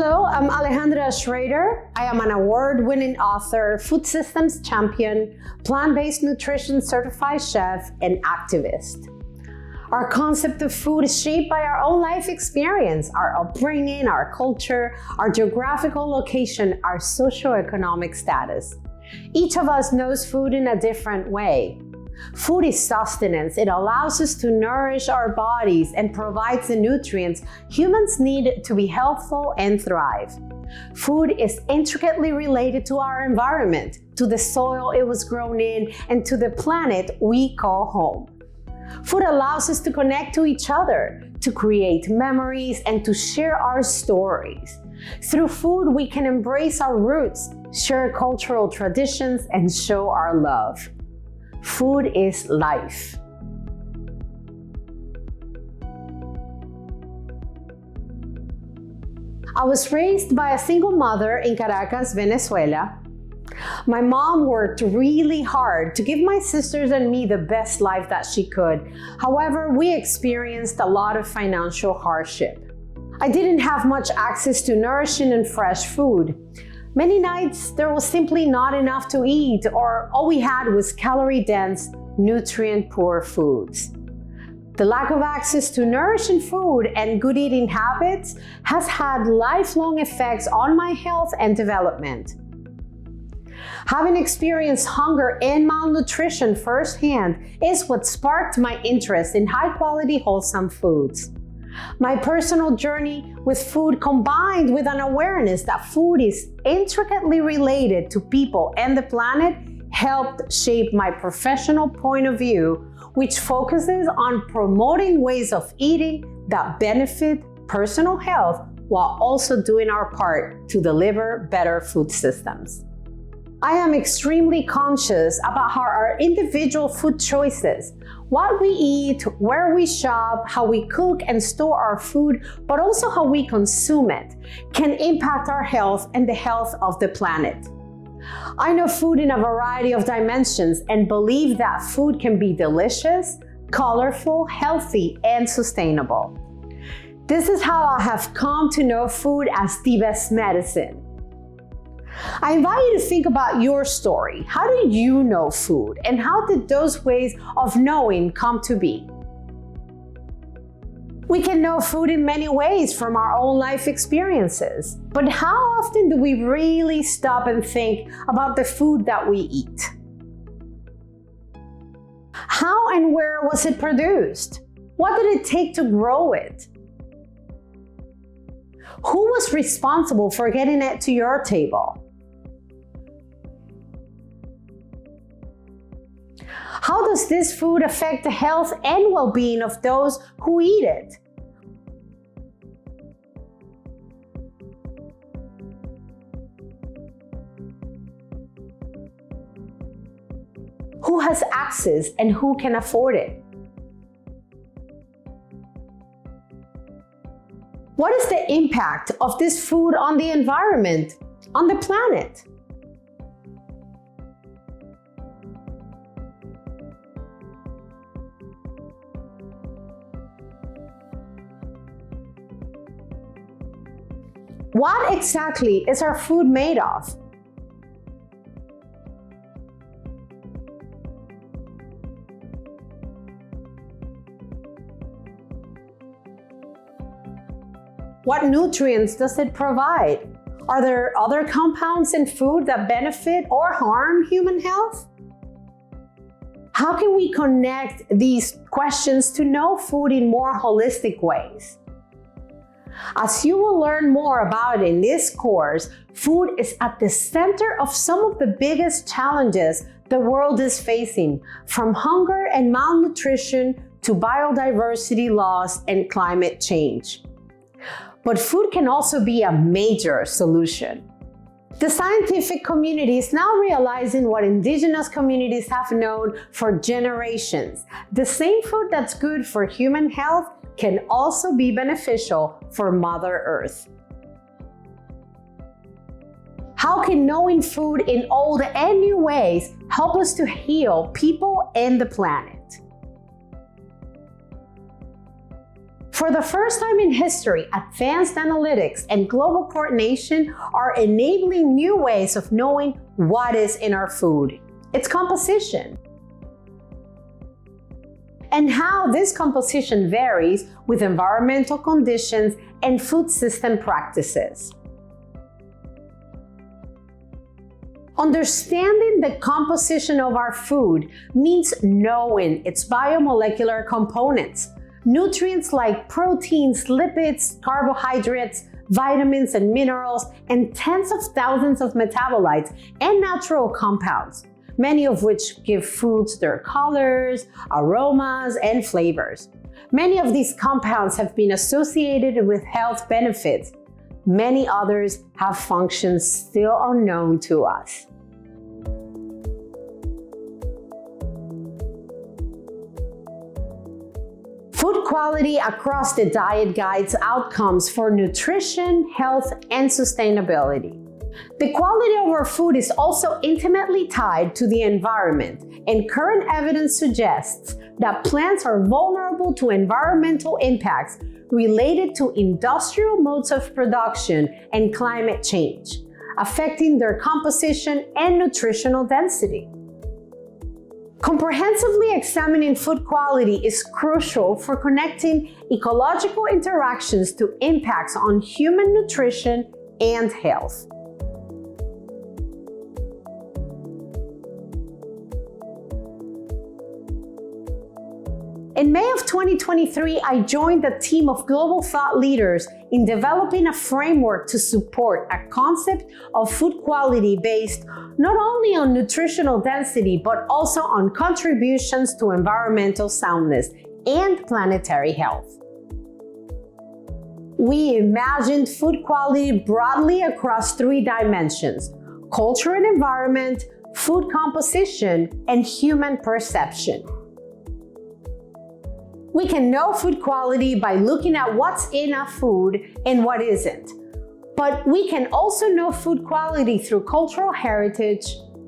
Hello, I'm Alejandra Schrader. I am an award-winning author, food systems champion, plant-based nutrition certified chef, and activist. Our concept of food is shaped by our own life experience, our upbringing, our culture, our geographical location, our socioeconomic status. Each of us knows food in a different way. Food is sustenance. It allows us to nourish our bodies and provides the nutrients humans need to be healthful and thrive. Food is intricately related to our environment, to the soil it was grown in, and to the planet we call home. Food allows us to connect to each other, to create memories, and to share our stories. Through food, we can embrace our roots, share cultural traditions, and show our love. Food is life. I was raised by a single mother in Caracas, Venezuela. My mom worked really hard to give my sisters and me the best life that she could. However, we experienced a lot of financial hardship. I didn't have much access to nourishing and fresh food. Many nights, there was simply not enough to eat, or all we had was calorie-dense, nutrient-poor foods. The lack of access to nourishing food and good eating habits has had lifelong effects on my health and development. Having experienced hunger and malnutrition firsthand is what sparked my interest in high-quality, wholesome foods. My personal journey with food, combined with an awareness that food is intricately related to people and the planet, helped shape my professional point of view, which focuses on promoting ways of eating that benefit personal health while also doing our part to deliver better food systems. I am extremely conscious about how our individual food choices, what we eat, where we shop, how we cook and store our food, but also how we consume it, can impact our health and the health of the planet. I know food in a variety of dimensions and believe that food can be delicious, colorful, healthy, and sustainable. This is how I have come to know food as the best medicine. I invite you to think about your story. How do you know food, and how did those ways of knowing come to be? We can know food in many ways from our own life experiences, but how often do we really stop and think about the food that we eat? How and where was it produced? What did it take to grow it? Who was responsible for getting it to your table? How does this food affect the health and well-being of those who eat it? Who has access and who can afford it? What is the impact of this food on the environment, on the planet? What exactly is our food made of? What nutrients does it provide? Are there other compounds in food that benefit or harm human health? How can we connect these questions to know food in more holistic ways? As you will learn more about in this course, food is at the center of some of the biggest challenges the world is facing, from hunger and malnutrition to biodiversity loss and climate change. But food can also be a major solution. The scientific community is now realizing what indigenous communities have known for generations. The same food that's good for human health can also be beneficial for Mother Earth. How can knowing food in old and new ways help us to heal people and the planet? For the first time in history, advanced analytics and global coordination are enabling new ways of knowing what is in our food, its composition, and how this composition varies with environmental conditions and food system practices. Understanding the composition of our food means knowing its biomolecular components, nutrients like proteins, lipids, carbohydrates, vitamins and minerals, and tens of thousands of metabolites and natural compounds, many of which give foods their colors, aromas, and flavors. Many of these compounds have been associated with health benefits. Many others have functions still unknown to us. Food quality across the diet guides outcomes for nutrition, health, and sustainability. The quality of our food is also intimately tied to the environment, and current evidence suggests that plants are vulnerable to environmental impacts related to industrial modes of production and climate change, affecting their composition and nutritional density. Comprehensively examining food quality is crucial for connecting ecological interactions to impacts on human nutrition and health. In May of 2023, I joined a team of global thought leaders in developing a framework to support a concept of food quality based not only on nutritional density, but also on contributions to environmental soundness and planetary health. We imagined food quality broadly across three dimensions: culture and environment, food composition, and human perception. We can know food quality by looking at what's in a food and what isn't. But we can also know food quality through cultural heritage,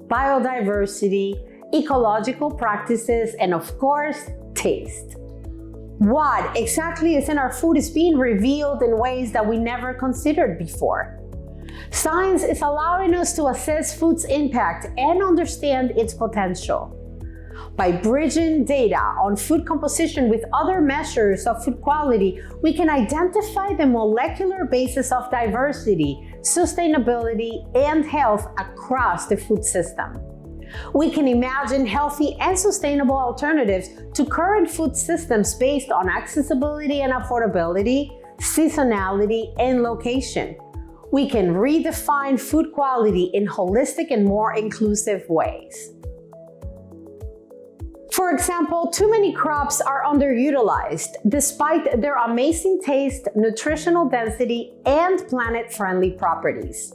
biodiversity, ecological practices, and of course, taste. What exactly is in our food is being revealed in ways that we never considered before. Science is allowing us to assess food's impact and understand its potential. By bridging data on food composition with other measures of food quality, we can identify the molecular basis of diversity, sustainability, and health across the food system. We can imagine healthy and sustainable alternatives to current food systems based on accessibility and affordability, seasonality, and location. We can redefine food quality in holistic and more inclusive ways. For example, too many crops are underutilized despite their amazing taste, nutritional density, and planet-friendly properties.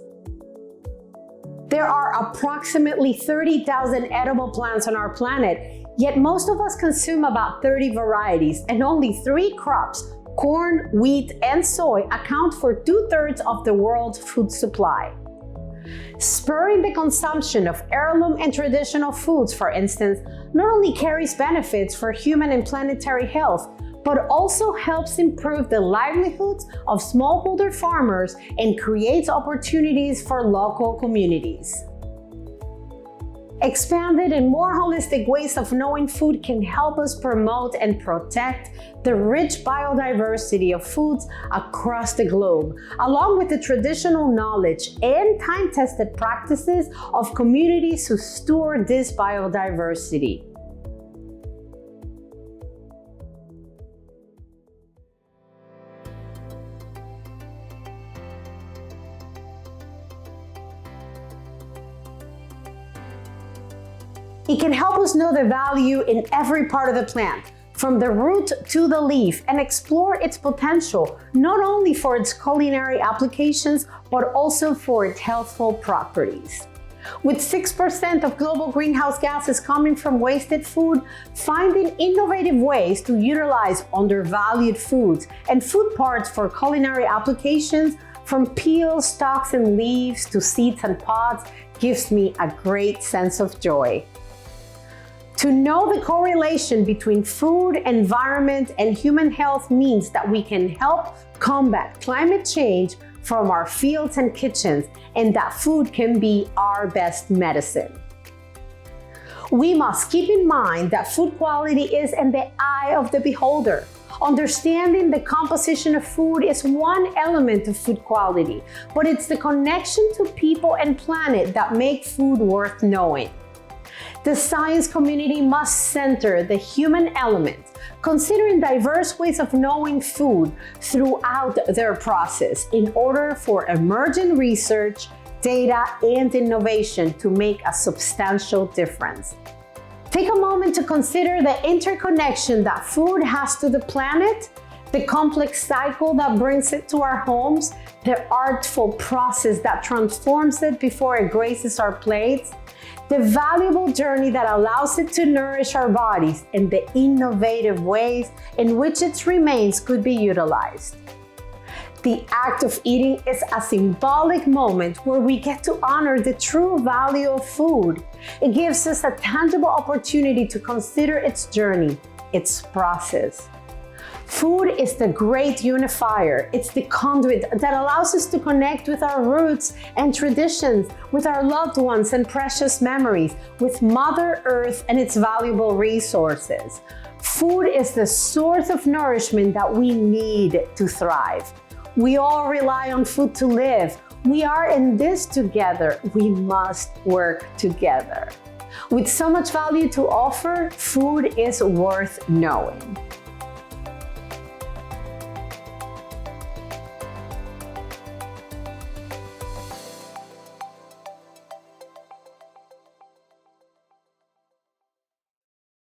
There are approximately 30,000 edible plants on our planet, yet most of us consume about 30 varieties, and only 3 crops, corn, wheat, and soy, account for 2/3 of the world's food supply. Spurring the consumption of heirloom and traditional foods, for instance, not only carries benefits for human and planetary health, but also helps improve the livelihoods of smallholder farmers and creates opportunities for local communities. Expanded and more holistic ways of knowing food can help us promote and protect the rich biodiversity of foods across the globe, along with the traditional knowledge and time-tested practices of communities who steward this biodiversity. It can help us know the value in every part of the plant, from the root to the leaf, and explore its potential, not only for its culinary applications, but also for its healthful properties. With 6% of global greenhouse gases coming from wasted food, finding innovative ways to utilize undervalued foods and food parts for culinary applications, from peels, stalks, and leaves to seeds and pods, gives me a great sense of joy. To know the correlation between food, environment, and human health means that we can help combat climate change from our fields and kitchens, and that food can be our best medicine. We must keep in mind that food quality is in the eye of the beholder. Understanding the composition of food is one element of food quality, but it's the connection to people and planet that make food worth knowing. The science community must center the human element, considering diverse ways of knowing food throughout their process in order for emergent research, data, and innovation to make a substantial difference. Take a moment to consider the interconnection that food has to the planet, the complex cycle that brings it to our homes, the artful process that transforms it before it graces our plates, the valuable journey that allows it to nourish our bodies, and the innovative ways in which its remains could be utilized. The act of eating is a symbolic moment where we get to honor the true value of food. It gives us a tangible opportunity to consider its journey, its process. Food is the great unifier. It's the conduit that allows us to connect with our roots and traditions, with our loved ones and precious memories, with Mother Earth and its valuable resources. Food is the source of nourishment that we need to thrive. We all rely on food to live. We are in this together. We must work together. With so much value to offer, food is worth knowing.